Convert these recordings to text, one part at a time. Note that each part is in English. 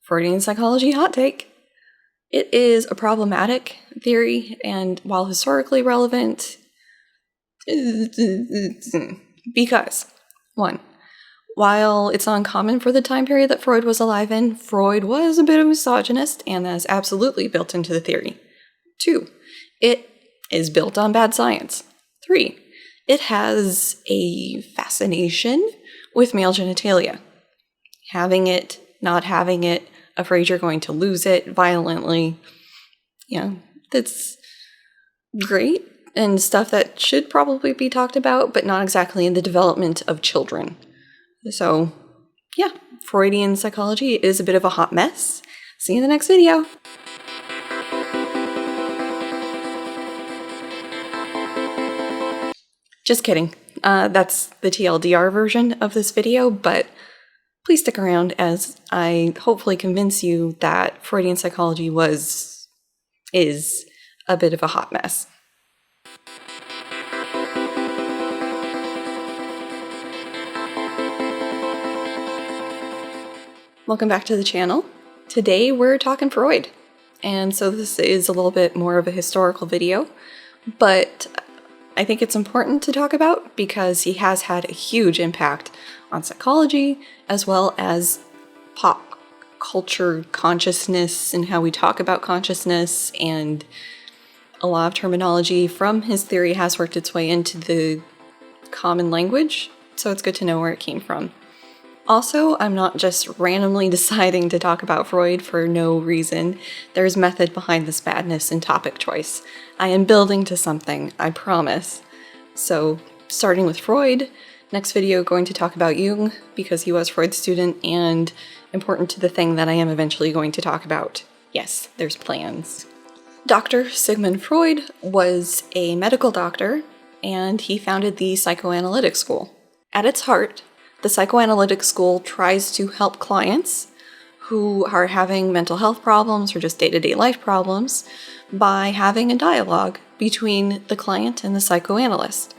Freudian psychology hot take. It is a problematic theory, and while historically relevant, because, one, while it's uncommon for the time period that Freud was alive in, Freud was a bit of a misogynist, and that is absolutely built into the theory. 2, it is built on bad science. 3, it has a fascination with male genitalia. Having it, not having it, afraid you're going to lose it violently. That's great and stuff that should probably be talked about, but not exactly in the development of children. So, yeah, Freudian psychology is a bit of a hot mess. See you in the next video. Just kidding. That's the TLDR version of this video, but please stick around as I hopefully convince you that Freudian psychology is a bit of a hot mess. Welcome back to the channel. Today we're talking Freud. And so this is a little bit more of a historical video, but I think it's important to talk about because he has had a huge impact on psychology as well as pop culture consciousness and how we talk about consciousness, and a lot of terminology from his theory has worked its way into the common language, so it's good to know where it came from. Also, I'm not just randomly deciding to talk about Freud for no reason. There's method behind this madness and topic choice. I am building to something, I promise. So, starting with Freud, next video going to talk about Jung, because he was Freud's student and important to the thing that I am eventually going to talk about. Yes, there's plans. Dr. Sigmund Freud was a medical doctor, and he founded the Psychoanalytic school. At its heart, the Psychoanalytic school tries to help clients who are having mental health problems or just day-to-day life problems by having a dialogue between the client and the psychoanalyst.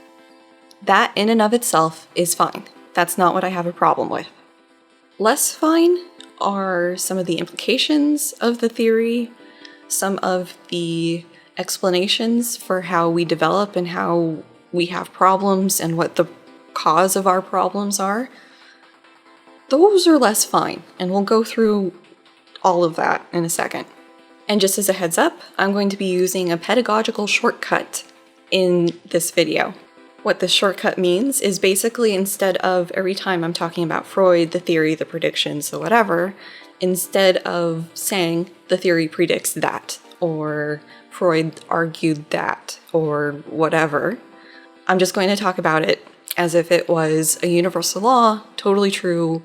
That in and of itself is fine. That's not what I have a problem with. Less fine are some of the implications of the theory, some of the explanations for how we develop and how we have problems and what the cause of our problems are. Those are less fine, and we'll go through all of that in a second. And just as a heads up, I'm going to be using a pedagogical shortcut in this video. What this shortcut means is basically instead of every time I'm talking about Freud, the theory, the predictions, the whatever, instead of saying the theory predicts that, or Freud argued that, or whatever, I'm just going to talk about it as if it was a universal law, totally true,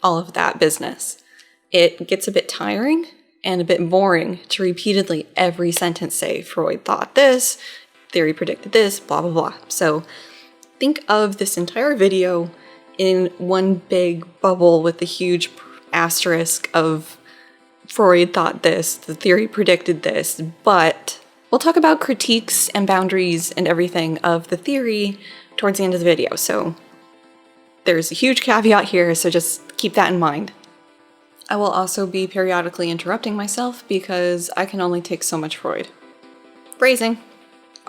all of that business. It gets a bit tiring and a bit boring to repeatedly every sentence say, Freud thought this, theory predicted this, blah, blah, blah. So think of this entire video in one big bubble with a huge asterisk of Freud thought this, the theory predicted this, but we'll talk about critiques and boundaries and everything of the theory towards the end of the video. So there's a huge caveat here, so just keep that in mind. I will also be periodically interrupting myself because I can only take so much Freud. Phrasing.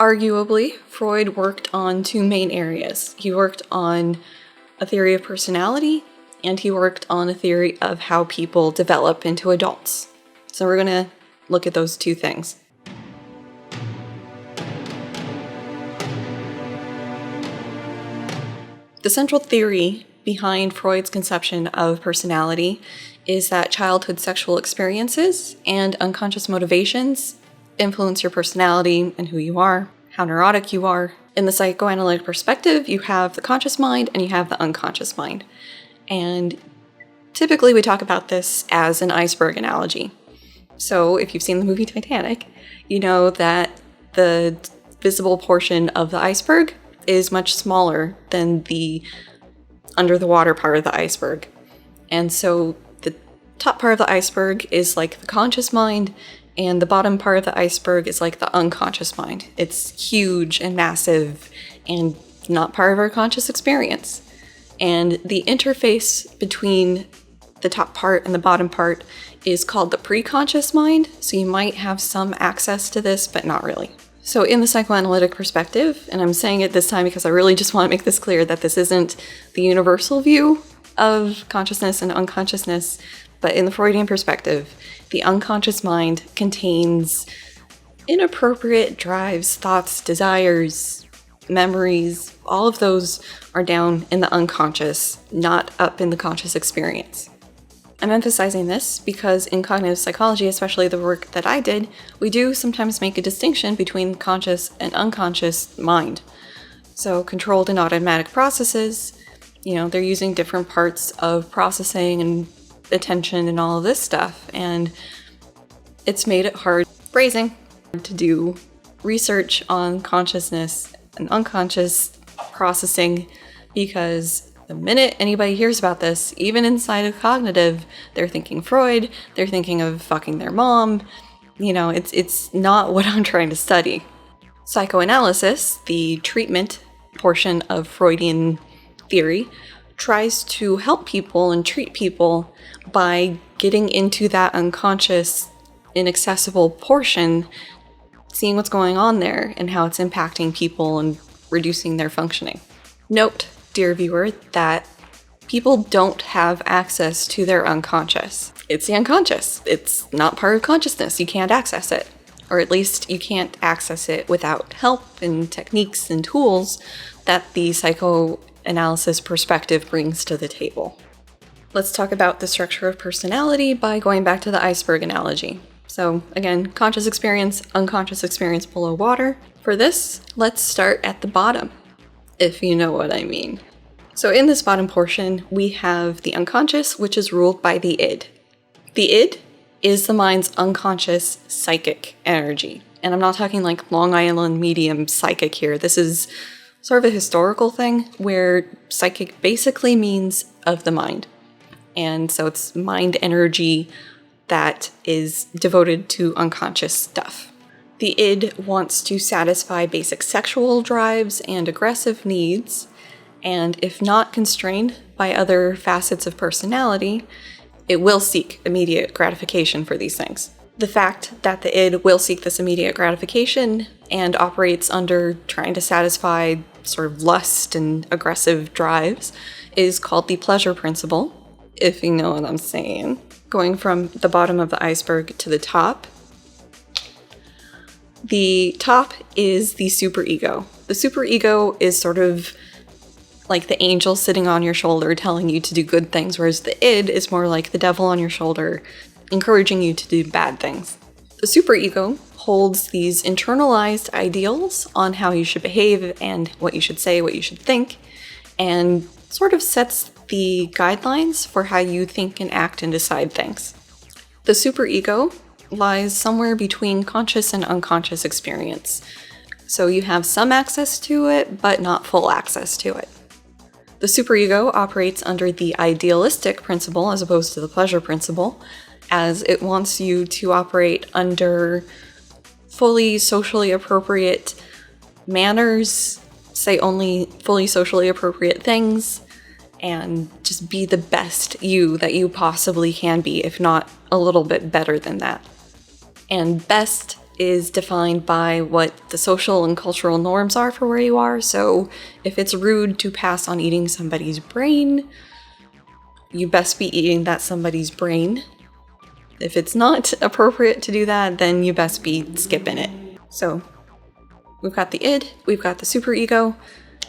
Arguably, Freud worked on two main areas. He worked on a theory of personality, and he worked on a theory of how people develop into adults. So we're going to look at those two things. The central theory behind Freud's conception of personality is that childhood sexual experiences and unconscious motivations influence your personality and who you are, how neurotic you are. In the psychoanalytic perspective, you have the conscious mind and you have the unconscious mind. And typically we talk about this as an iceberg analogy. So if you've seen the movie Titanic, you know that the visible portion of the iceberg is much smaller than the under the water part of the iceberg. And so the top part of the iceberg is like the conscious mind, and the bottom part of the iceberg is like the unconscious mind. It's huge and massive and not part of our conscious experience. And the interface between The top part and the bottom part is called the preconscious mind, so you might have some access to this, but not really. So in the psychoanalytic perspective, and I'm saying it this time because I really just want to make this clear that this isn't the universal view of consciousness and unconsciousness, but in the Freudian perspective, the unconscious mind contains inappropriate drives, thoughts, desires, memories. All of those are down in the unconscious, not up in the conscious experience. I'm emphasizing this because in cognitive psychology, especially the work that I did, we do sometimes make a distinction between conscious and unconscious mind. So controlled and automatic processes, they're using different parts of processing and attention and all of this stuff, and it's made it hard phrasing to do research on consciousness and unconscious processing, because the minute anybody hears about this, even inside of cognitive, they're thinking Freud, they're thinking of fucking their mom. It's not what I'm trying to study. Psychoanalysis, the treatment portion of Freudian theory, tries to help people and treat people by getting into that unconscious, inaccessible portion, seeing what's going on there and how it's impacting people and reducing their functioning. Note, dear viewer, that people don't have access to their unconscious. It's the unconscious. It's not part of consciousness. You can't access it. Or at least you can't access it without help and techniques and tools that the psychoanalysis perspective brings to the table. Let's talk about the structure of personality by going back to the iceberg analogy. So again, conscious experience, unconscious experience below water. For this, let's start at the bottom, if you know what I mean. So in this bottom portion, we have the unconscious, which is ruled by the id. The id is the mind's unconscious psychic energy. And I'm not talking like Long Island medium psychic here. This is sort of a historical thing where psychic basically means of the mind. And so it's mind energy that is devoted to unconscious stuff. The id wants to satisfy basic sexual drives and aggressive needs, and if not constrained by other facets of personality, it will seek immediate gratification for these things. The fact that the id will seek this immediate gratification and operates under trying to satisfy sort of lust and aggressive drives is called the pleasure principle, if you know what I'm saying. Going from the bottom of the iceberg to the top is the superego. The superego is sort of like the angel sitting on your shoulder telling you to do good things, whereas the id is more like the devil on your shoulder encouraging you to do bad things. The superego holds these internalized ideals on how you should behave and what you should say, what you should think, and sort of sets the guidelines for how you think and act and decide things. The superego lies somewhere between conscious and unconscious experience. So you have some access to it, but not full access to it. The superego operates under the idealistic principle as opposed to the pleasure principle, as it wants you to operate under fully socially appropriate manners, say only fully socially appropriate things, and just be the best you that you possibly can be, if not a little bit better than that. And best is defined by what the social and cultural norms are for where you are. So if it's rude to pass on eating somebody's brain, you best be eating that somebody's brain. If it's not appropriate to do that, then you best be skipping it. So we've got the id, we've got the superego.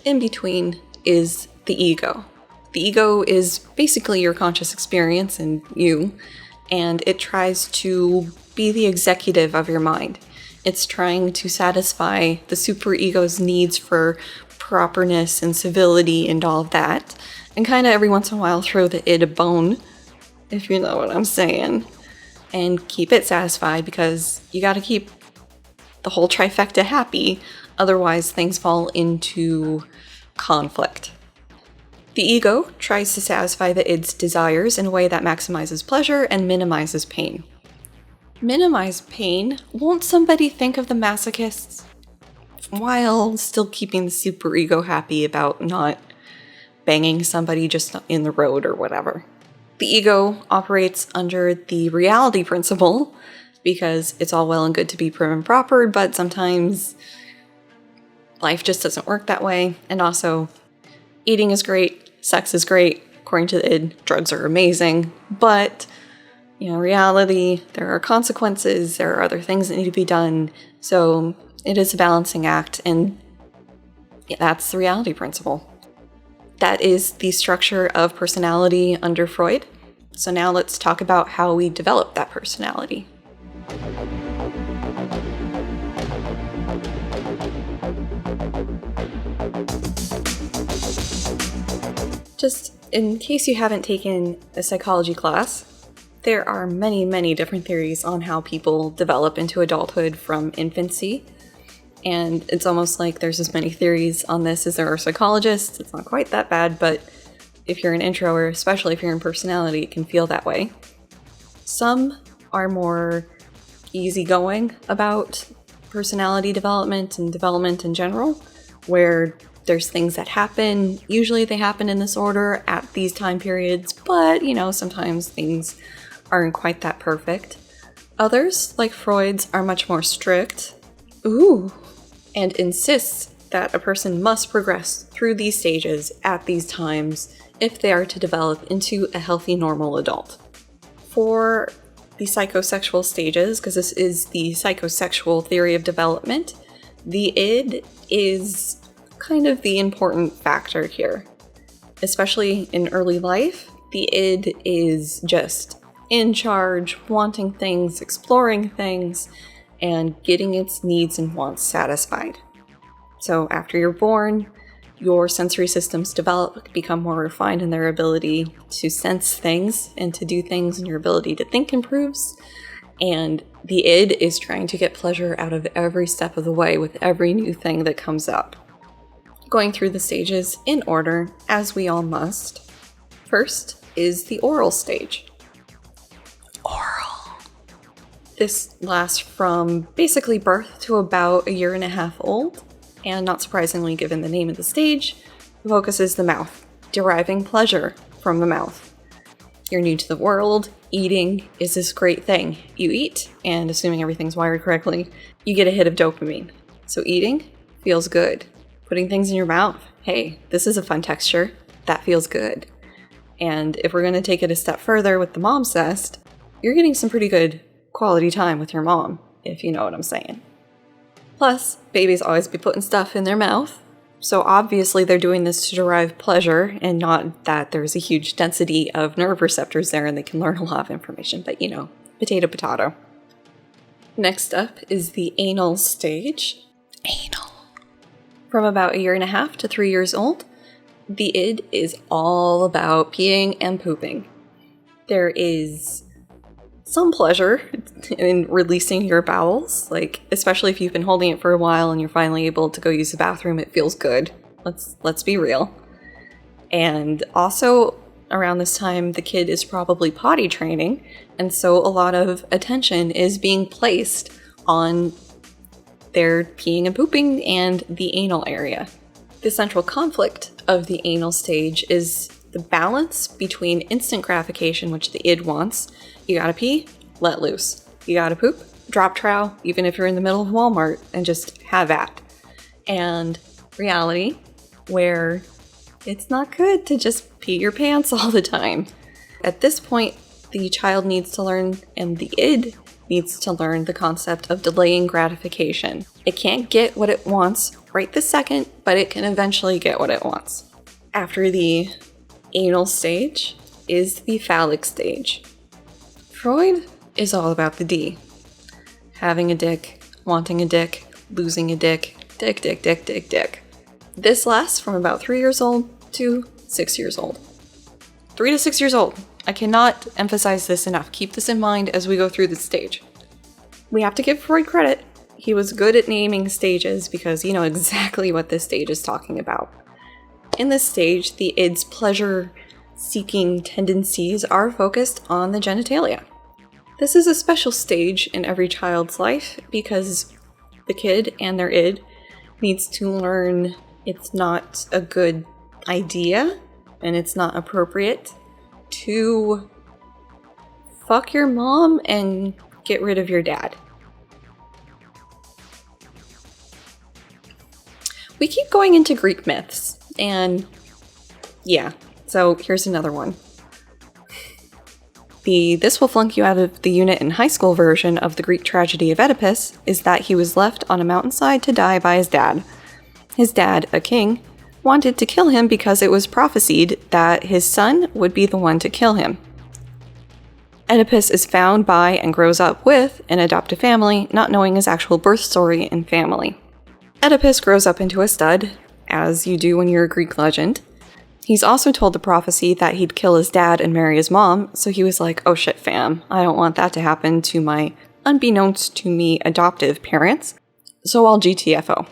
In between is the ego. The ego is basically your conscious experience and you, and it tries to be the executive of your mind. It's trying to satisfy the superego's needs for properness and civility and all of that, and kind of every once in a while throw the id a bone, if you know what I'm saying, and keep it satisfied, because you gotta keep the whole trifecta happy, otherwise things fall into conflict. The ego tries to satisfy the id's desires in a way that maximizes pleasure and minimizes pain. Minimize pain? Won't somebody think of the masochists? While still keeping the superego happy about not banging somebody just in the road or whatever. The ego operates under the reality principle because it's all well and good to be prim and proper, but sometimes life just doesn't work that way. And also, eating is great, sex is great, according to the id, drugs are amazing, but reality, there are consequences, there are other things that need to be done, so it is a balancing act, and that's the reality principle. That is the structure of personality under Freud. So now let's talk about how we develop that personality. Just in case you haven't taken a psychology class, there are many, many different theories on how people develop into adulthood from infancy. And it's almost like there's as many theories on this as there are psychologists. It's not quite that bad, but if you're an intro, or especially if you're in personality, it can feel that way. Some are more easygoing about personality development and development in general, where there's things that happen. Usually they happen in this order at these time periods, but sometimes things aren't quite that perfect. Others, like Freud's, are much more strict. And insists that a person must progress through these stages at these times if they are to develop into a healthy, normal adult. For the psychosexual stages, because this is the psychosexual theory of development, the id is kind of the important factor here. Especially in early life, the id is just in charge, wanting things, exploring things, and getting its needs and wants satisfied. So after you're born, your sensory systems develop, become more refined in their ability to sense things and to do things, and your ability to think improves. And the id is trying to get pleasure out of every step of the way with every new thing that comes up. Going through the stages in order, as we all must. First is the oral stage. This lasts from basically birth to about a year and a half old, and not surprisingly given the name of the stage, focuses the mouth, deriving pleasure from the mouth. You're new to the world, eating is this great thing. You eat, and assuming everything's wired correctly, you get a hit of dopamine. So eating feels good. Putting things in your mouth, hey, this is a fun texture, that feels good. And if we're going to take it a step further with the mom cest, you're getting some pretty good quality time with your mom, if you know what I'm saying. Plus, babies always be putting stuff in their mouth, so obviously they're doing this to derive pleasure, and not that there's a huge density of nerve receptors there and they can learn a lot of information, but potato potato. Next up is the anal stage. Anal. From about a year and a half to 3 years old, the id is all about peeing and pooping. There is some pleasure in releasing your bowels, especially if you've been holding it for a while and you're finally able to go use the bathroom, it feels good. Let's be real. And also around this time, the kid is probably potty training, and so a lot of attention is being placed on their peeing and pooping and the anal area. The central conflict of the anal stage is the balance between instant gratification, which the id wants. You gotta pee, let loose. You gotta poop, drop trow, even if you're in the middle of Walmart, and just have at. And reality, where it's not good to just pee your pants all the time. At this point, the child needs to learn, and the id needs to learn, the concept of delaying gratification. It can't get what it wants right this second, but it can eventually get what it wants. After the anal stage is the phallic stage. Freud is all about the D. Having a dick, wanting a dick, losing a dick, dick. This lasts from about 3 years old to 6 years old. 3 to 6 years old. I cannot emphasize this enough. Keep this in mind as we go through this stage. We have to give Freud credit. He was good at naming stages because you know exactly what this stage is talking about. In this stage, the id's pleasure-seeking tendencies are focused on the genitalia. This is a special stage in every child's life because the kid and their id needs to learn it's not a good idea and it's not appropriate to fuck your mom and get rid of your dad. We keep going into Greek myths, and yeah, so here's another one. This will flunk you out of the unit in high school version of the Greek tragedy of Oedipus is that he was left on a mountainside to die by his dad. His dad, a king, wanted to kill him because it was prophesied that his son would be the one to kill him. Oedipus is found by and grows up with an adoptive family, not knowing his actual birth story and family. Oedipus grows up into a stud, as you do when you're a Greek legend. He's also told the prophecy that he'd kill his dad and marry his mom, so he was like, oh shit fam, I don't want that to happen to my unbeknownst to me adoptive parents, so I'll GTFO.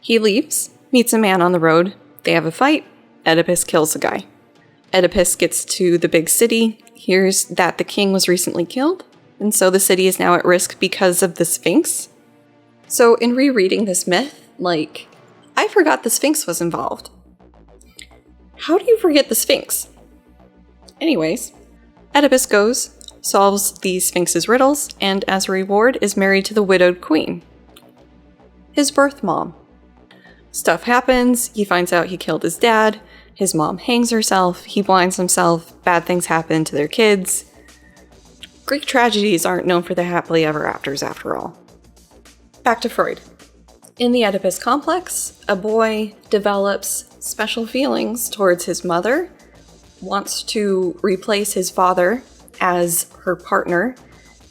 He leaves, meets a man on the road, they have a fight, Oedipus kills the guy. Oedipus gets to the big city, hears that the king was recently killed, and so the city is now at risk because of the Sphinx. So in rereading this myth, I forgot the Sphinx was involved. How do you forget the Sphinx? Anyways, Oedipus goes, solves the Sphinx's riddles, and as a reward is married to the widowed queen, his birth mom. Stuff happens, he finds out he killed his dad, his mom hangs herself, he blinds himself, bad things happen to their kids. Greek tragedies aren't known for the happily ever afters after all. Back to Freud. In the Oedipus complex, a boy develops special feelings towards his mother, wants to replace his father as her partner,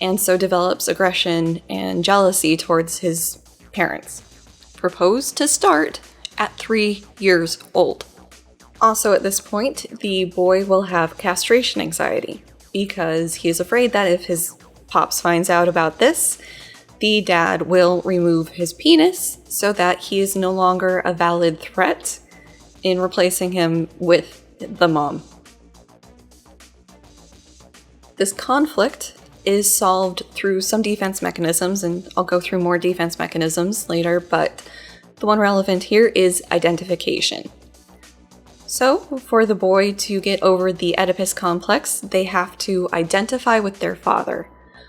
and so develops aggression and jealousy towards his parents. Proposed to start at 3 years old. Also at this point, the boy will have castration anxiety because he is afraid that if his pops finds out about this, the dad will remove his penis so that he is no longer a valid threat in replacing him with the mom. This conflict is solved through some defense mechanisms, and I'll go through more defense mechanisms later, but the one relevant here is identification. So, for the boy to get over the Oedipus complex, they have to identify with their father.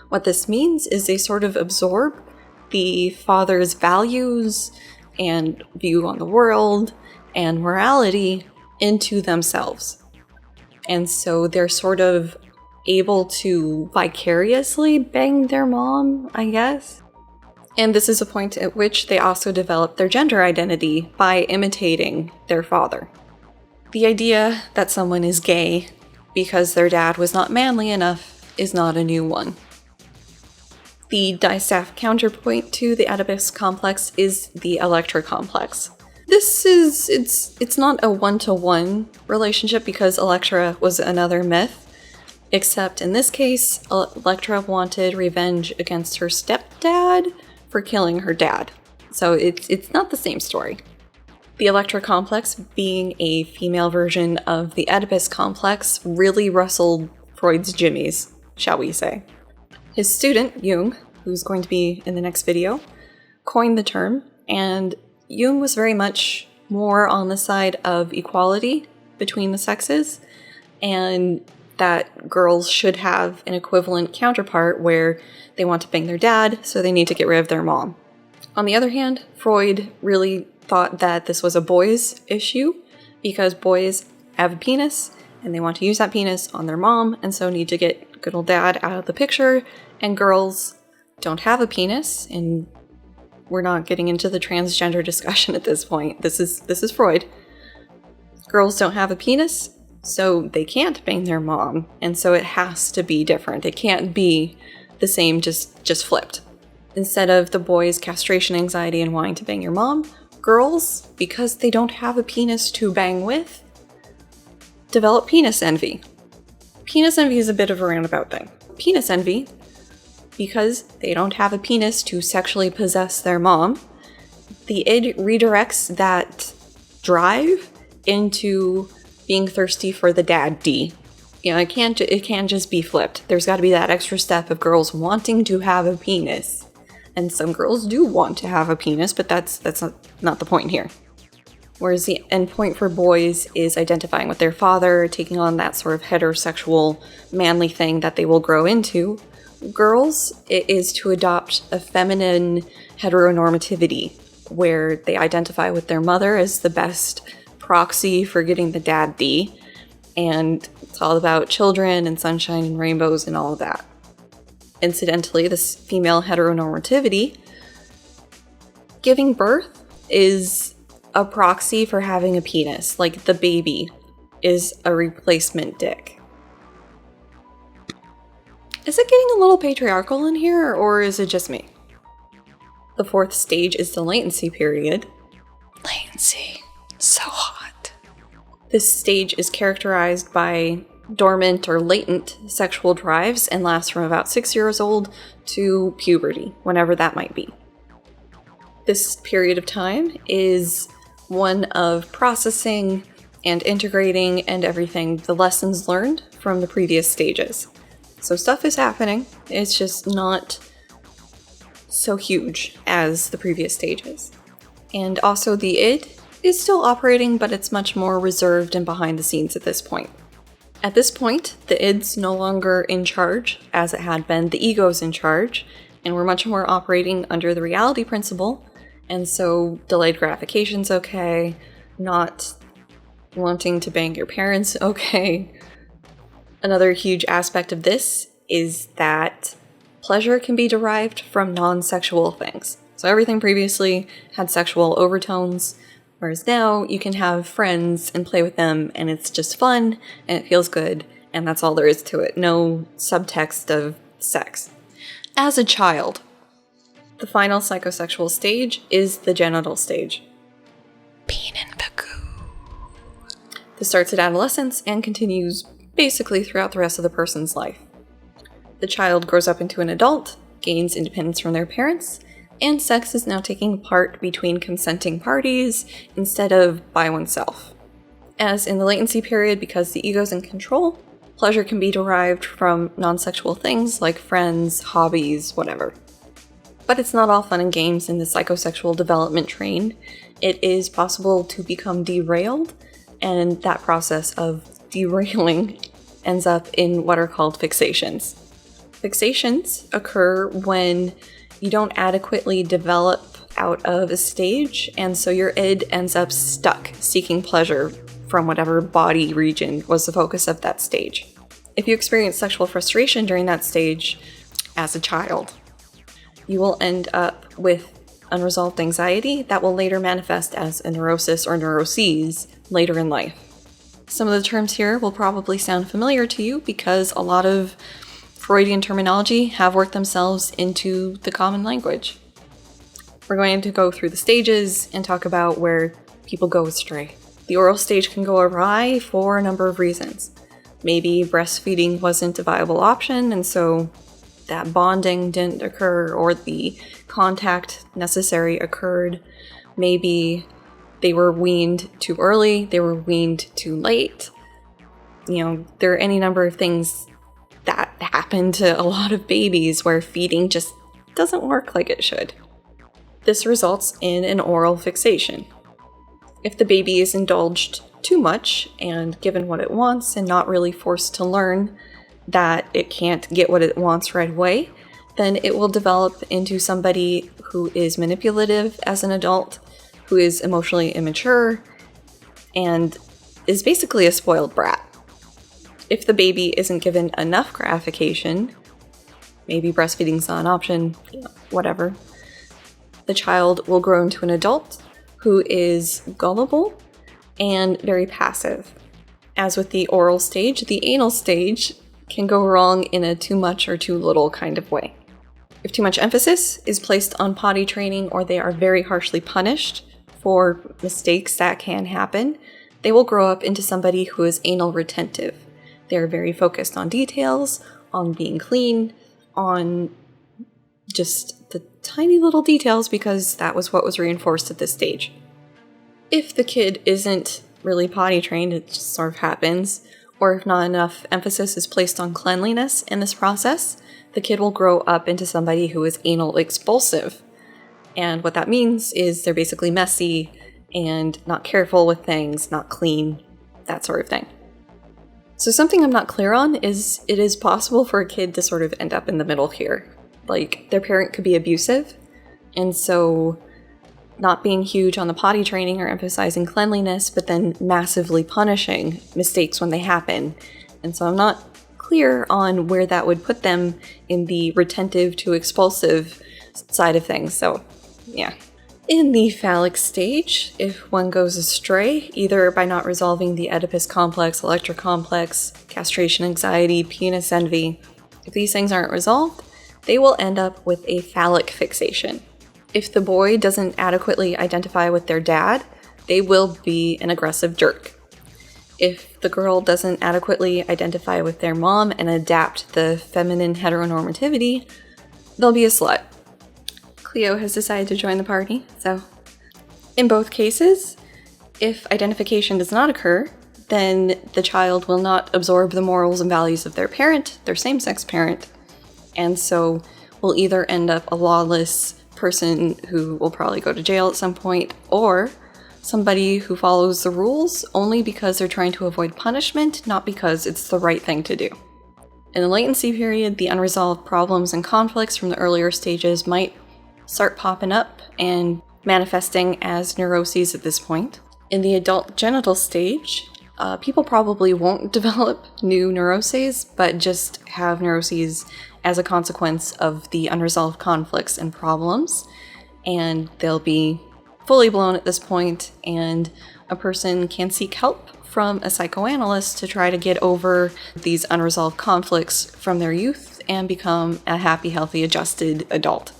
What this means is they sort of absorb the father's values and view on the world and morality into themselves. And so they're sort of able to vicariously bang their mom, I guess. And this is a point at which they also develop their gender identity by imitating their father. The idea that someone is gay because their dad was not manly enough is not a new one. The distaff counterpoint to the Oedipus complex is the Electra complex. It's not a one-to-one relationship because Electra was another myth, except in this case, Electra wanted revenge against her stepdad for killing her dad. So it's not the same story. The Electra complex, being a female version of the Oedipus complex, really rustled Freud's jimmies, shall we say. His student, Jung, who's going to be in the next video, coined the term, and Jung was very much more on the side of equality between the sexes, and that girls should have an equivalent counterpart where they want to bang their dad, so they need to get rid of their mom. On the other hand, Freud really thought that this was a boys' issue because boys have a penis and they want to use that penis on their mom and so need to get good old dad out of the picture, and girls don't have a penis, and we're not getting into the transgender discussion at this point. This is Freud. Girls don't have a penis, so they can't bang their mom, and so it has to be different. It can't be the same, just flipped. Instead of the boys' castration anxiety and wanting to bang your mom, girls, because they don't have a penis to bang with, develop penis envy. Penis envy is a bit of a roundabout thing. Penis envy, because they don't have a penis to sexually possess their mom, the id redirects that drive into being thirsty for the daddy. You know, it can't just be flipped. There's got to be that extra step of girls wanting to have a penis. And some girls do want to have a penis, but that's not the point here. Whereas the endpoint for boys is identifying with their father, taking on that sort of heterosexual, manly thing that they will grow into. Girls, it is to adopt a feminine heteronormativity, where they identify with their mother as the best proxy for getting the daddy, and it's all about children and sunshine and rainbows and all of that. Incidentally, this female heteronormativity, giving birth is a proxy for having a penis, like the baby is a replacement dick. Is it getting a little patriarchal in here, or is it just me? The fourth stage is the latency period. Latency. So hot. This stage is characterized by dormant or latent sexual drives and lasts from about 6 years old to puberty, whenever that might be. This period of time is one of processing and integrating and everything, the lessons learned from the previous stages. So stuff is happening, it's just not so huge as the previous stages. And also the id is still operating, but it's much more reserved and behind the scenes at this point. At this point, the id's no longer in charge, as it had been. The ego's in charge, and we're much more operating under the reality principle, and so delayed gratification's okay, not wanting to bang your parents okay. Another huge aspect of this is that pleasure can be derived from non-sexual things. So everything previously had sexual overtones, whereas now you can have friends and play with them and it's just fun and it feels good and that's all there is to it. No subtext of sex. As a child, the final psychosexual stage is the genital stage. Peen and poo. This starts at adolescence and continues basically throughout the rest of the person's life. The child grows up into an adult, gains independence from their parents, and sex is now taking part between consenting parties instead of by oneself. As in the latency period, because the ego's in control, pleasure can be derived from non-sexual things like friends, hobbies, whatever. But it's not all fun and games in the psychosexual development train. It is possible to become derailed, and that process of derailing ends up in what are called fixations. Fixations occur when you don't adequately develop out of a stage, and so your id ends up stuck seeking pleasure from whatever body region was the focus of that stage. If you experience sexual frustration during that stage as a child, you will end up with unresolved anxiety that will later manifest as a neurosis or neuroses later in life. Some of the terms here will probably sound familiar to you because a lot of Freudian terminology have worked themselves into the common language. We're going to go through the stages and talk about where people go astray. The oral stage can go awry for a number of reasons. Maybe breastfeeding wasn't a viable option, and so that bonding didn't occur, or the contact necessary occurred. Maybe they were weaned too early, they were weaned too late. There are any number of things that happen to a lot of babies where feeding just doesn't work like it should. This results in an oral fixation. If the baby is indulged too much and given what it wants and not really forced to learn that it can't get what it wants right away, then it will develop into somebody who is manipulative as an adult, who is emotionally immature, and is basically a spoiled brat. If the baby isn't given enough gratification, maybe breastfeeding's not an option, whatever, the child will grow into an adult who is gullible and very passive. As with the oral stage, the anal stage can go wrong in a too much or too little kind of way. If too much emphasis is placed on potty training, or they are very harshly punished for mistakes that can happen, they will grow up into somebody who is anal retentive. They're very focused on details, on being clean, on just the tiny little details, because that was what was reinforced at this stage. If the kid isn't really potty trained, it just sort of happens, or if not enough emphasis is placed on cleanliness in this process, the kid will grow up into somebody who is anal expulsive. And what that means is they're basically messy and not careful with things, not clean, that sort of thing. So something I'm not clear on is it is possible for a kid to sort of end up in the middle here. Like, their parent could be abusive, and so not being huge on the potty training or emphasizing cleanliness, but then massively punishing mistakes when they happen. And so I'm not clear on where that would put them in the retentive to expulsive side of things. So, yeah. In the phallic stage, if one goes astray, either by not resolving the Oedipus complex, Electra complex, castration anxiety, penis envy, if these things aren't resolved, they will end up with a phallic fixation. If the boy doesn't adequately identify with their dad, they will be an aggressive jerk. If the girl doesn't adequately identify with their mom and adapt the feminine heteronormativity, they'll be a slut. Cleo has decided to join the party, so. In both cases, if identification does not occur, then the child will not absorb the morals and values of their parent, their same-sex parent, and so will either end up a lawless person who will probably go to jail at some point, or somebody who follows the rules only because they're trying to avoid punishment, not because it's the right thing to do. In the latency period, the unresolved problems and conflicts from the earlier stages might start popping up and manifesting as neuroses at this point. In the adult genital stage, people probably won't develop new neuroses, but just have neuroses as a consequence of the unresolved conflicts and problems, and they'll be fully blown at this point, and a person can seek help from a psychoanalyst to try to get over these unresolved conflicts from their youth and become a happy, healthy, adjusted adult.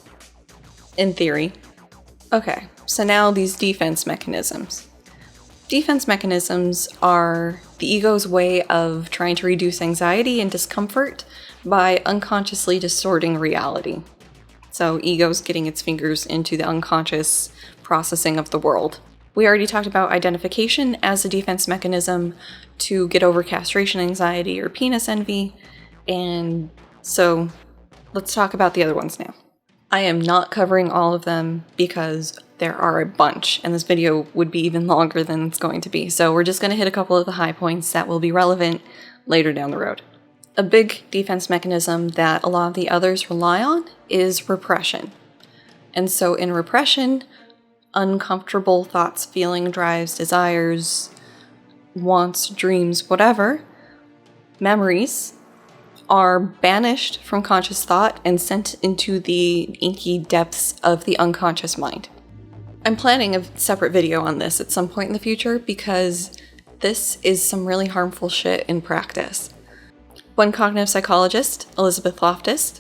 In theory. Okay, so now these defense mechanisms. Defense mechanisms are the ego's way of trying to reduce anxiety and discomfort by unconsciously distorting reality. So ego's getting its fingers into the unconscious processing of the world. We already talked about identification as a defense mechanism to get over castration anxiety or penis envy, and so let's talk about the other ones now. I am not covering all of them because there are a bunch, and this video would be even longer than it's going to be, so we're just going to hit a couple of the high points that will be relevant later down the road. A big defense mechanism that a lot of the others rely on is repression. And so in repression, uncomfortable thoughts, feeling, drives, desires, wants, dreams, whatever, memories are banished from conscious thought and sent into the inky depths of the unconscious mind. I'm planning a separate video on this at some point in the future because this is some really harmful shit in practice. One cognitive psychologist, Elizabeth Loftus,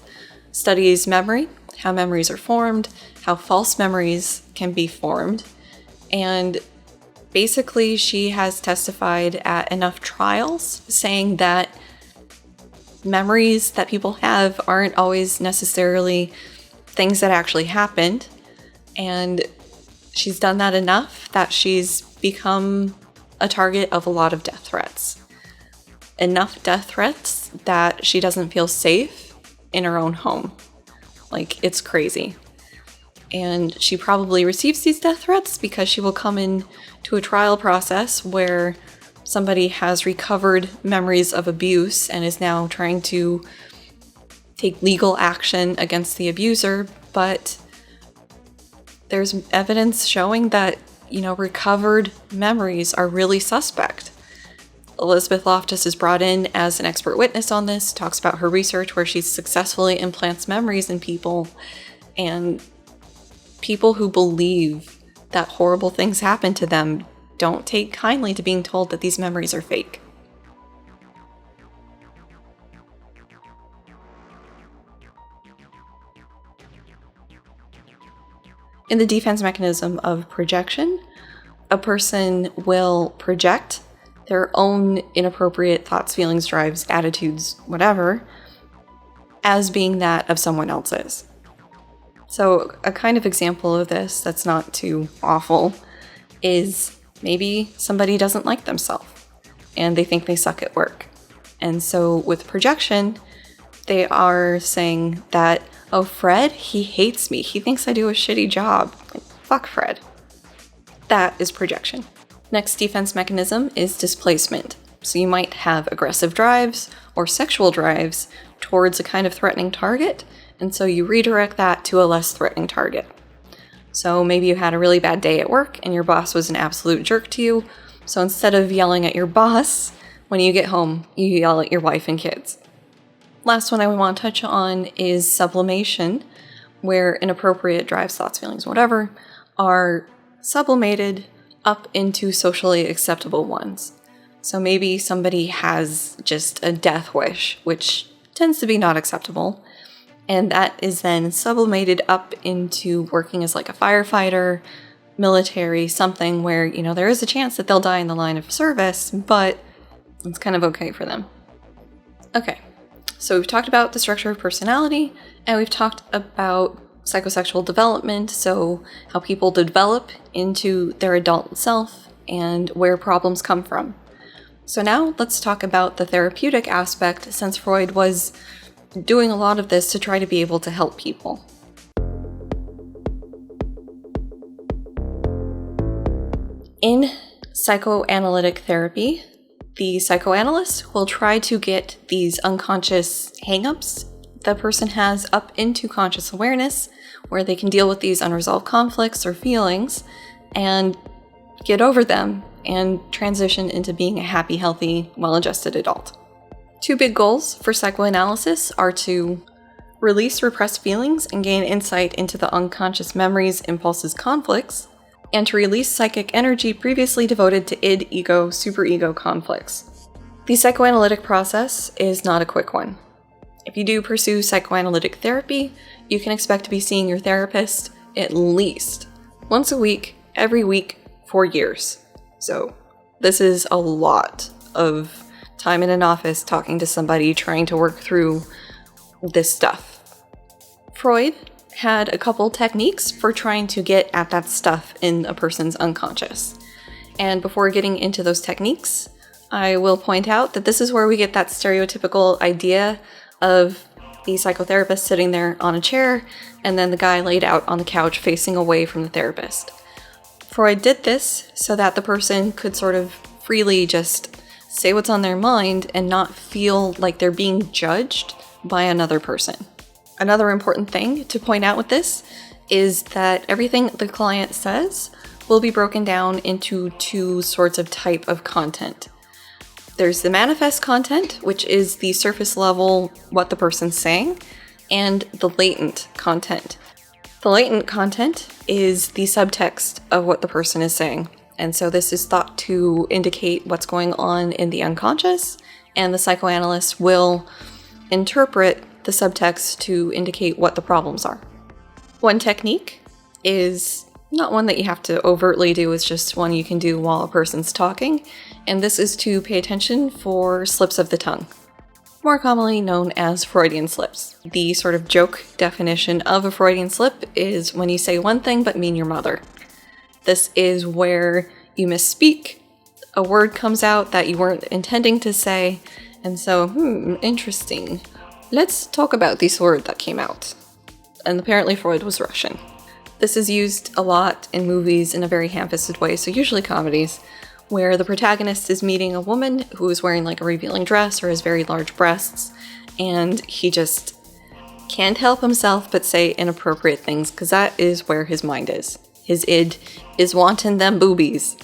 studies memory, how memories are formed, how false memories can be formed, and basically she has testified at enough trials saying that memories that people have aren't always necessarily things that actually happened, and she's done that enough that she's become a target of a lot of death threats. Enough death threats that she doesn't feel safe in her own home. Like, it's crazy. And she probably receives these death threats because she will come in to a trial process where somebody has recovered memories of abuse and is now trying to take legal action against the abuser, but there's evidence showing that, recovered memories are really suspect. Elizabeth Loftus is brought in as an expert witness on this, talks about her research where she successfully implants memories in people, and people who believe that horrible things happen to them don't take kindly to being told that these memories are fake. In the defense mechanism of projection, a person will project their own inappropriate thoughts, feelings, drives, attitudes, whatever, as being that of someone else's. So a kind of example of this that's not too awful is maybe somebody doesn't like themselves and they think they suck at work. And so with projection, they are saying that, oh, Fred, he hates me. He thinks I do a shitty job. Like, fuck Fred. That is projection. Next defense mechanism is displacement. So you might have aggressive drives or sexual drives towards a kind of threatening target, and so you redirect that to a less threatening target. So maybe you had a really bad day at work and your boss was an absolute jerk to you, so instead of yelling at your boss, when you get home, you yell at your wife and kids. Last one I want to touch on is sublimation, where inappropriate drives, thoughts, feelings, whatever, are sublimated up into socially acceptable ones. So maybe somebody has just a death wish, which tends to be not acceptable, and that is then sublimated up into working as like a firefighter, military, something where, you know, there is a chance that they'll die in the line of service, but it's kind of okay for them. Okay, so we've talked about the structure of personality, and we've talked about psychosexual development, so how people develop into their adult self and where problems come from. So now let's talk about the therapeutic aspect, since Freud was doing a lot of this to try to be able to help people. In psychoanalytic therapy, the psychoanalyst will try to get these unconscious hang-ups the person has up into conscious awareness, where they can deal with these unresolved conflicts or feelings and get over them and transition into being a happy, healthy, well-adjusted adult. Two big goals for psychoanalysis are to release repressed feelings and gain insight into the unconscious memories, impulses, conflicts, and to release psychic energy previously devoted to id, ego, superego conflicts. The psychoanalytic process is not a quick one. If you do pursue psychoanalytic therapy, you can expect to be seeing your therapist at least once a week, every week, for years. So this is a lot of time in an office talking to somebody trying to work through this stuff. Freud had a couple techniques for trying to get at that stuff in a person's unconscious. And before getting into those techniques, I will point out that this is where we get that stereotypical idea of the psychotherapist sitting there on a chair and then the guy laid out on the couch facing away from the therapist. Freud did this so that the person could sort of freely just say what's on their mind and not feel like they're being judged by another person. Another important thing to point out with this is that everything the client says will be broken down into two sorts of type of content. There's the manifest content, which is the surface level, what the person's saying, and the latent content. The latent content is the subtext of what the person is saying. And so this is thought to indicate what's going on in the unconscious, and the psychoanalyst will interpret the subtext to indicate what the problems are. One technique is not one that you have to overtly do, it's just one you can do while a person's talking, and this is to pay attention for slips of the tongue, more commonly known as Freudian slips. The sort of joke definition of a Freudian slip is when you say one thing but mean your mother. This is where you misspeak, a word comes out that you weren't intending to say, and so, interesting. Let's talk about this word that came out. And apparently Freud was Russian. This is used a lot in movies in a very ham-fisted way, so usually comedies, where the protagonist is meeting a woman who is wearing like a revealing dress or has very large breasts, and he just can't help himself but say inappropriate things, because that is where his mind is. His id is wanting them boobies.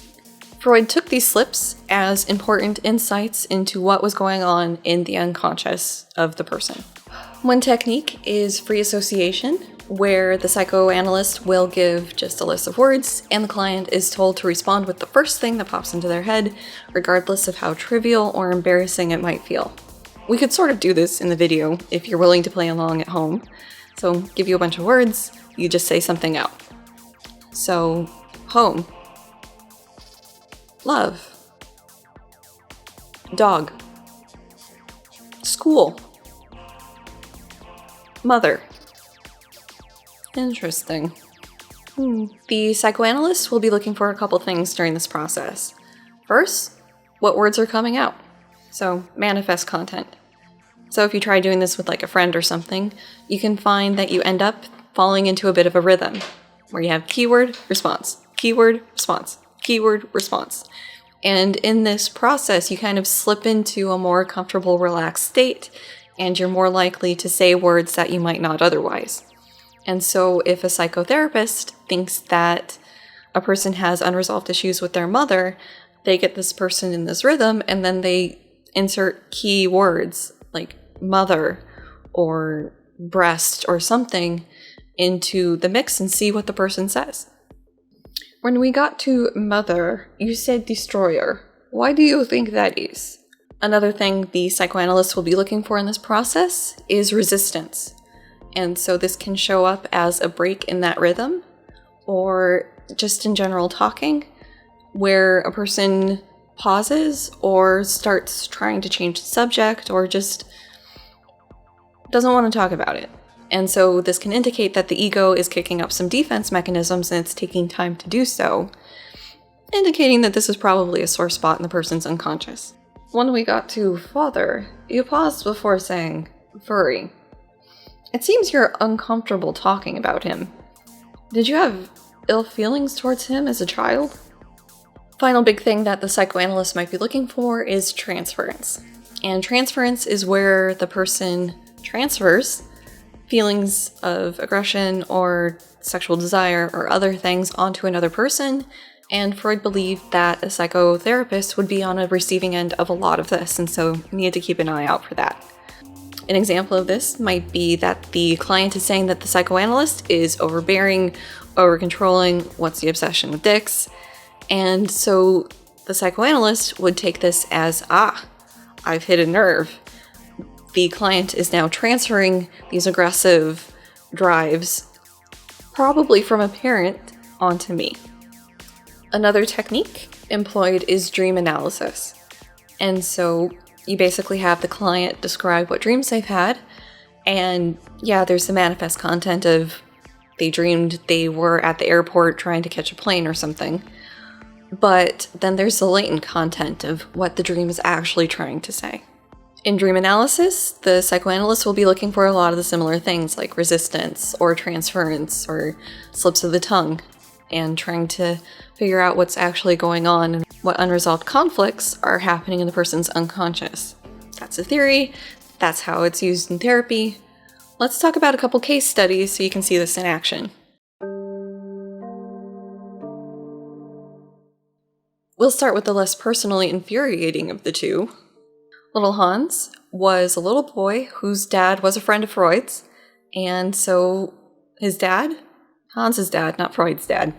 Freud took these slips as important insights into what was going on in the unconscious of the person. One technique is free association, where the psychoanalyst will give just a list of words, and the client is told to respond with the first thing that pops into their head, regardless of how trivial or embarrassing it might feel. We could sort of do this in the video if you're willing to play along at home. So give you a bunch of words, you just say something out. So, home, love, dog, school, mother. Interesting. The psychoanalyst will be looking for a couple things during this process. First, what words are coming out? So, manifest content. So if you try doing this with like a friend or something, you can find that you end up falling into a bit of a rhythm, where you have keyword, response, keyword, response, keyword, response. And in this process, you kind of slip into a more comfortable, relaxed state, and you're more likely to say words that you might not otherwise. And so if a psychotherapist thinks that a person has unresolved issues with their mother, they get this person in this rhythm, and then they insert key words like mother or breast or something into the mix and see what the person says. When we got to mother, you said destroyer. Why do you think that is? Another thing the psychoanalyst will be looking for in this process is resistance. And so this can show up as a break in that rhythm, or just in general talking, where a person pauses or starts trying to change the subject or just doesn't want to talk about it. And so this can indicate that the ego is kicking up some defense mechanisms and it's taking time to do so, indicating that this is probably a sore spot in the person's unconscious. When we got to father, you paused before saying furry. It seems you're uncomfortable talking about him. Did you have ill feelings towards him as a child? Final big thing that the psychoanalyst might be looking for is transference. And transference is where the person transfers feelings of aggression or sexual desire or other things onto another person, and Freud believed that a psychotherapist would be on a receiving end of a lot of this, and so you need to keep an eye out for that. An example of this might be that the client is saying that the psychoanalyst is overbearing, over-controlling, what's the obsession with dicks, and so the psychoanalyst would take this as, I've hit a nerve. The client is now transferring these aggressive drives, probably from a parent, onto me. Another technique employed is dream analysis. And so you basically have the client describe what dreams they've had, and yeah, there's the manifest content of they dreamed they were at the airport trying to catch a plane or something. But then there's the latent content of what the dream is actually trying to say. In dream analysis, the psychoanalyst will be looking for a lot of the similar things like resistance or transference or slips of the tongue, and trying to figure out what's actually going on and what unresolved conflicts are happening in the person's unconscious. That's a theory. That's how it's used in therapy. Let's talk about a couple case studies so you can see this in action. We'll start with the less personally infuriating of the two. Little Hans was a little boy whose dad was a friend of Freud's, and so his dad, Hans's dad, not Freud's dad,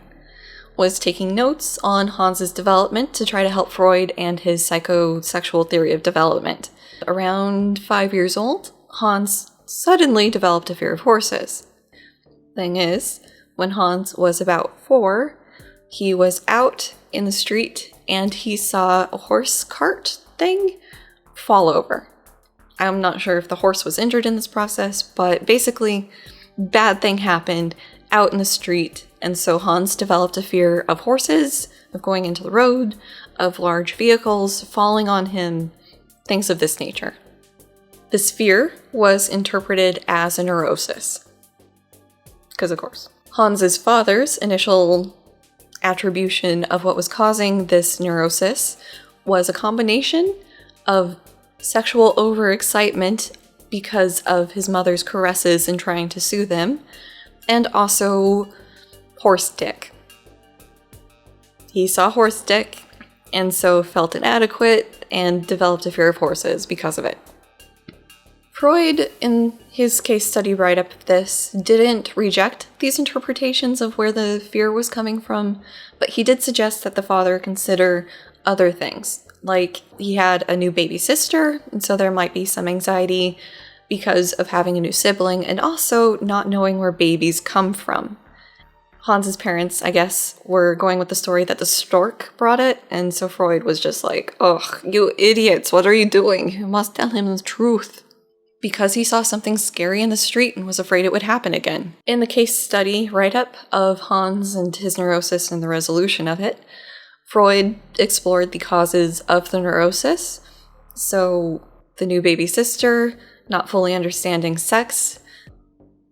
was taking notes on Hans's development to try to help Freud and his psychosexual theory of development. Around 5 years old, Hans suddenly developed a fear of horses. Thing is, when Hans was about 4, he was out in the street and he saw a horse cart thing fall over. I'm not sure if the horse was injured in this process, but basically, bad thing happened out in the street, and so Hans developed a fear of horses, of going into the road, of large vehicles falling on him, things of this nature. This fear was interpreted as a neurosis. Because of course. Hans's father's initial attribution of what was causing this neurosis was a combination of sexual overexcitement because of his mother's caresses and trying to soothe him, and also horse dick. He saw horse dick and so felt inadequate and developed a fear of horses because of it. Freud, in his case study write-up of this, didn't reject these interpretations of where the fear was coming from, but he did suggest that the father consider other things. Like, he had a new baby sister, and so there might be some anxiety because of having a new sibling, and also not knowing where babies come from. Hans's parents, I guess, were going with the story that the stork brought it, and so Freud was just like, ugh, you idiots, what are you doing? You must tell him the truth. Because he saw something scary in the street and was afraid it would happen again. In the case study write-up of Hans and his neurosis and the resolution of it, Freud explored the causes of the neurosis. So, the new baby sister, not fully understanding sex,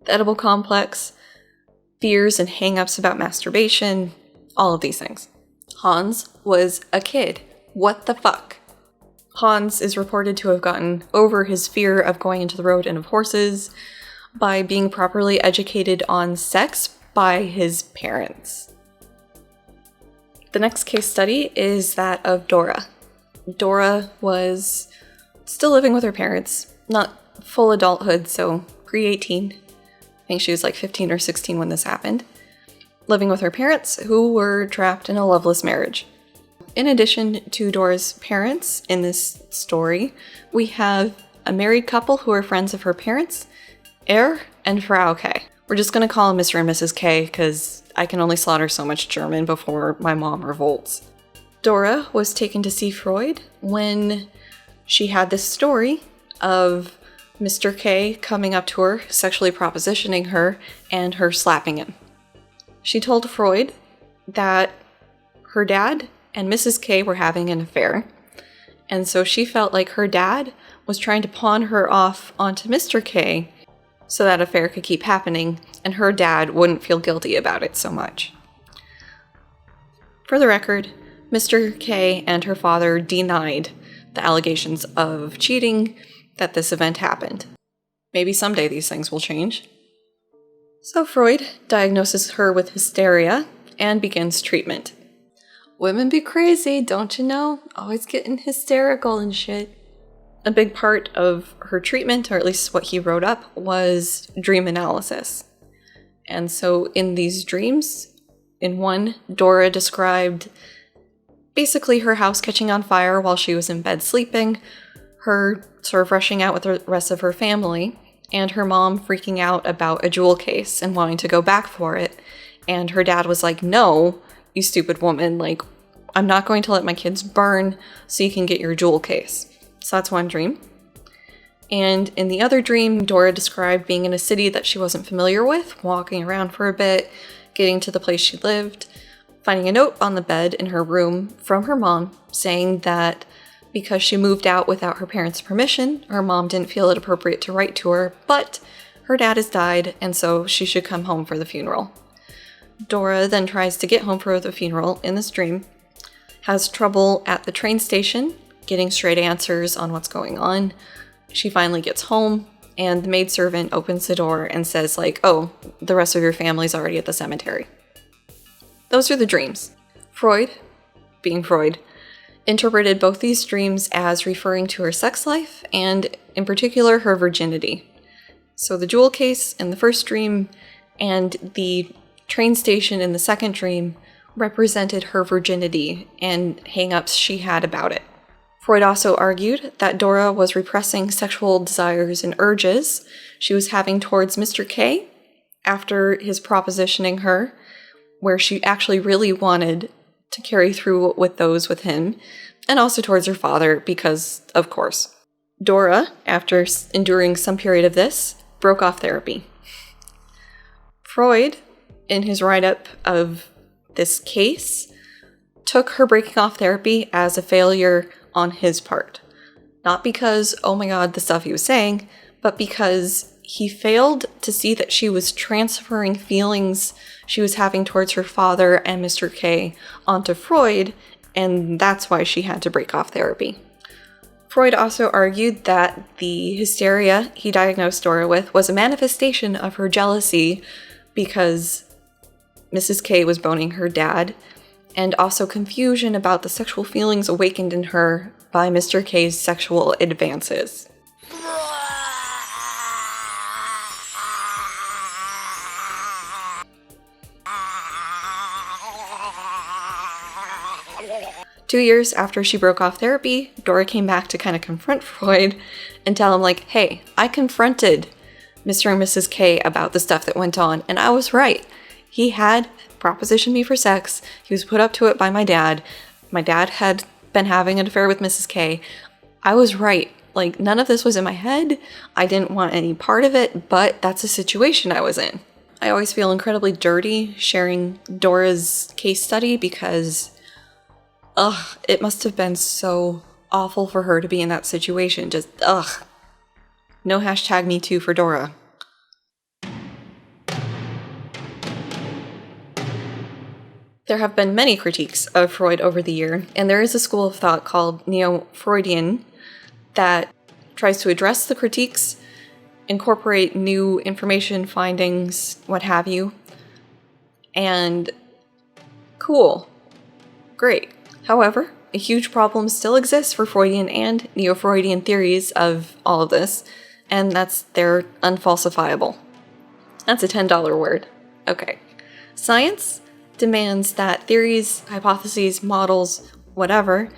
the Oedipal complex, fears and hang-ups about masturbation, All of these things. Hans was a kid. What the fuck? Hans is reported to have gotten over his fear of going into the road and of horses by being properly educated on sex by his parents. The next case study is that of Dora. Dora was still living with her parents, not full adulthood, so pre-18. I think she was like 15 or 16 when this happened. Living with her parents, who were trapped in a loveless marriage. In addition to Dora's parents in this story, we have a married couple who are friends of her parents, and Frau K. We're just going to call them Mr. and Mrs. K because I can only slaughter so much German before my mom revolts. Dora was taken to see Freud when she had this story of Mr. K coming up to her, sexually propositioning her, and her slapping him. She told Freud that her dad and Mrs. K were having an affair, and so she felt like her dad was trying to pawn her off onto Mr. K so that affair could keep happening, and her dad wouldn't feel guilty about it so much. For the record, Mr. K and her father denied the allegations of cheating that this event happened. Maybe someday these things will change. So Freud diagnoses her with hysteria and begins treatment. Women be crazy, don't you know? Always getting hysterical and shit. A big part of her treatment, or at least what he wrote up, was dream analysis. And so in these dreams, in one, Dora described basically her house catching on fire while she was in bed sleeping, her sort of rushing out with the rest of her family, and her mom freaking out about a jewel case and wanting to go back for it. And her dad was like, "No, you stupid woman, like, I'm not going to let my kids burn so you can get your jewel case." So that's one dream. And in the other dream, Dora described being in a city that she wasn't familiar with, walking around for a bit, getting to the place she lived, finding a note on the bed in her room from her mom saying that because she moved out without her parents' permission, her mom didn't feel it appropriate to write to her, but her dad has died, and so she should come home for the funeral. Dora then tries to get home for the funeral in this dream, has trouble at the train station getting straight answers on what's going on. She finally gets home, and the maidservant opens the door and says, like, "Oh, the rest of your family's already at the cemetery." Those are the dreams. Freud, being Freud, interpreted both these dreams as referring to her sex life and, in particular, her virginity. So the jewel case in the first dream and the train station in the second dream represented her virginity and hang-ups she had about it. Freud also argued that Dora was repressing sexual desires and urges she was having towards Mr. K after his propositioning her, where she actually really wanted to carry through with those with him, and also towards her father because, of course. Dora, after enduring some period of this, broke off therapy. Freud, in his write-up of this case, took her breaking off therapy as a failure on his part. Not because, oh my god, the stuff he was saying, but because he failed to see that she was transferring feelings she was having towards her father and Mr. K onto Freud, and that's why she had to break off therapy. Freud also argued that the hysteria he diagnosed Dora with was a manifestation of her jealousy because Mrs. K was boning her dad, and also confusion about the sexual feelings awakened in her by Mr. K's sexual advances. Two years after she broke off therapy, Dora came back to kind of confront Freud and tell him, like, "Hey, I confronted Mr. and Mrs. K about the stuff that went on, and I was right. He had propositioned me for sex. He was put up to it by my dad. My dad had been having an affair with Mrs. K. I was right. Like, none of this was in my head. I didn't want any part of it, but that's the situation I was in." I always feel incredibly dirty sharing Dora's case study because it must have been so awful for her to be in that situation. Just, No hashtag me too for Dora. There have been many critiques of Freud over the year, and there is a school of thought called Neo-Freudian that tries to address the critiques, incorporate new information, findings, what have you. And cool. Great. However, a huge problem still exists for Freudian and Neo-Freudian theories of all of this, and that's they're unfalsifiable. That's a $10 word. Okay. Science demands that theories, hypotheses, models, whatever,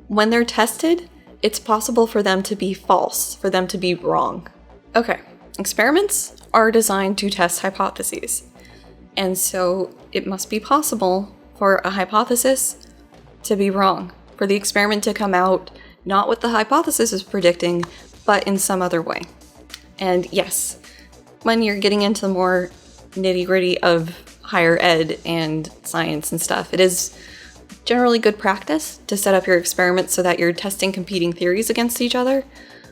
when they're tested, it's possible for them to be false, for them to be wrong. Okay, experiments are designed to test hypotheses, and so it must be possible for a hypothesis to be wrong, for the experiment to come out not what the hypothesis is predicting, but in some other way. And yes, when you're getting into the more nitty-gritty of higher ed and science and stuff, it is generally good practice to set up your experiments so that you're testing competing theories against each other.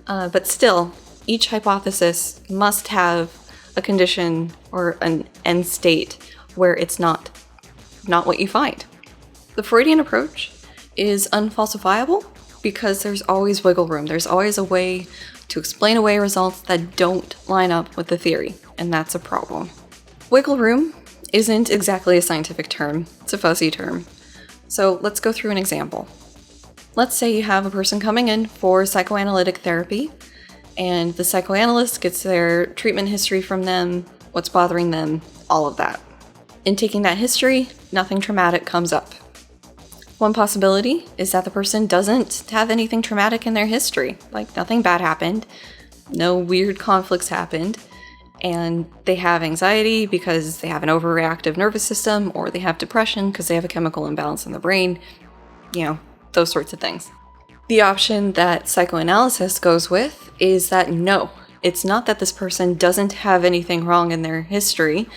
But still, each hypothesis must have a condition or an end state where it's not what you find. The Freudian approach is unfalsifiable because there's always wiggle room. There's always a way to explain away results that don't line up with the theory, and that's a problem. Wiggle room isn't exactly a scientific term, it's a fuzzy term. So let's go through an example. Let's say you have a person coming in for psychoanalytic therapy, and the psychoanalyst gets their treatment history from them, what's bothering them, all of that. In taking that history, nothing traumatic comes up. One possibility is that the person doesn't have anything traumatic in their history, like nothing bad happened, no weird conflicts happened, and they have anxiety because they have an overreactive nervous system, or they have depression because they have a chemical imbalance in the brain, those sorts of things. The option that psychoanalysis goes with is that no, it's not that this person doesn't have anything wrong in their history,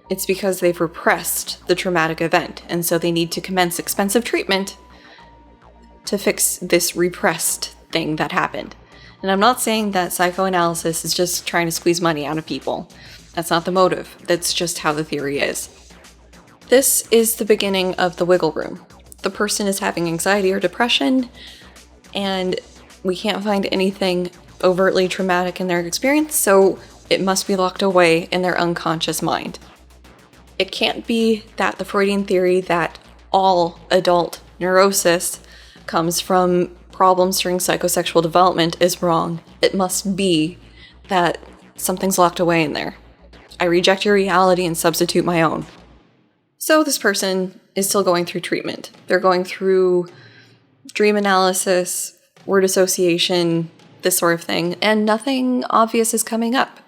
it's because they've repressed the traumatic event, and so they need to commence expensive treatment to fix this repressed thing that happened. And I'm not saying that psychoanalysis is just trying to squeeze money out of people. That's not the motive. That's just how the theory is. This is the beginning of the wiggle room. The person is having anxiety or depression, and we can't find anything overtly traumatic in their experience, so it must be locked away in their unconscious mind. It can't be that the Freudian theory that all adult neurosis comes from problems during psychosexual development is wrong. It must be that something's locked away in there. I reject your reality and substitute my own. So this person is still going through treatment. They're going through dream analysis, word association, this sort of thing, and nothing obvious is coming up.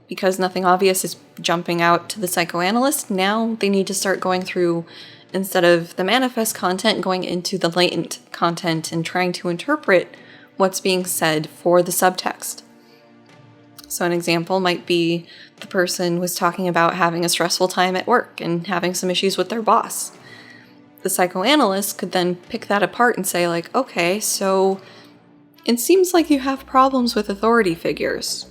Because nothing obvious is jumping out to the psychoanalyst, now they need to start going through, instead of the manifest content, going into the latent content and trying to interpret what's being said for the subtext. So an example might be the person was talking about having a stressful time at work and having some issues with their boss. The psychoanalyst could then pick that apart and say, like, okay, so it seems like you have problems with authority figures.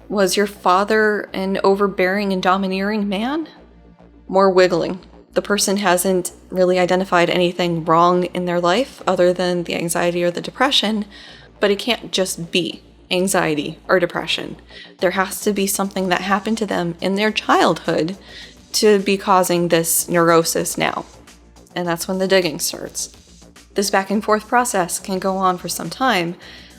Was your father an overbearing and domineering man? More wiggling. The person hasn't really identified anything wrong in their life other than the anxiety or the depression, but it can't just be anxiety or depression. There has to be something that happened to them in their childhood to be causing this neurosis now. And that's when the digging starts. This back and forth process can go on for some time,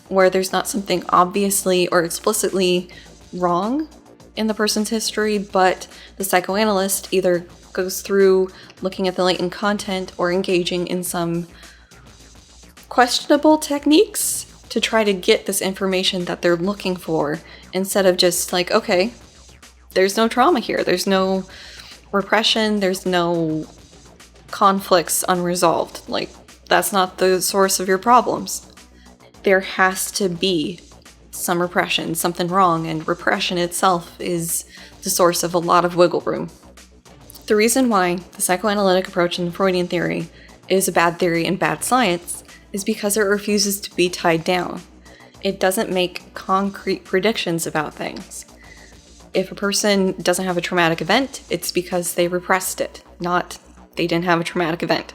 where there's not something obviously or explicitly wrong in the person's history, but the psychoanalyst either goes through looking at the latent content or engaging in some questionable techniques to try to get this information that they're looking for, instead of just like, okay, there's no trauma here, there's no repression, there's no conflicts unresolved. Like, that's not the source of your problems. There has to be some repression, something wrong, and repression itself is the source of a lot of wiggle room. The reason why the psychoanalytic approach in the Freudian theory is a bad theory and bad science is because it refuses to be tied down. It doesn't make concrete predictions about things. If a person doesn't have a traumatic event, it's because they repressed it, not they didn't have a traumatic event.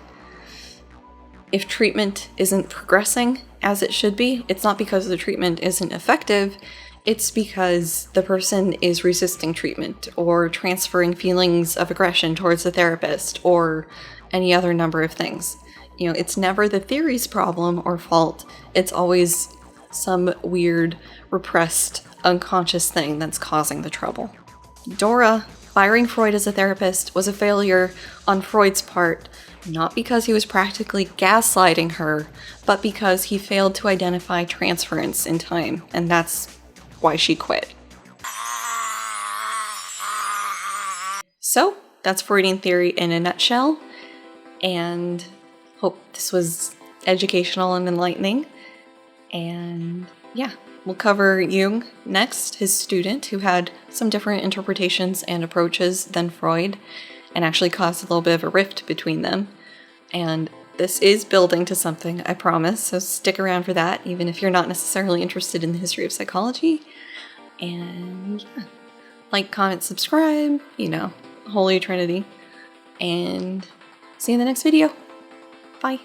If treatment isn't progressing as it should be, it's not because the treatment isn't effective, it's because the person is resisting treatment or transferring feelings of aggression towards the therapist or any other number of things. You know, it's never the theory's problem or fault, it's always some weird, repressed, unconscious thing that's causing the trouble. Dora, firing Freud as a therapist, was a failure on Freud's part, not because he was practically gaslighting her, but because he failed to identify transference in time, and that's why she quit. So, that's Freudian theory in a nutshell, and hope this was educational and enlightening. And yeah, we'll cover Jung next, his student, who had some different interpretations and approaches than Freud, and actually caused a little bit of a rift between them. And this is building to something, I promise, so stick around for that, even if you're not necessarily interested in the history of psychology. And yeah, like, comment, subscribe, you know, Holy Trinity. And see you in the next video. Bye.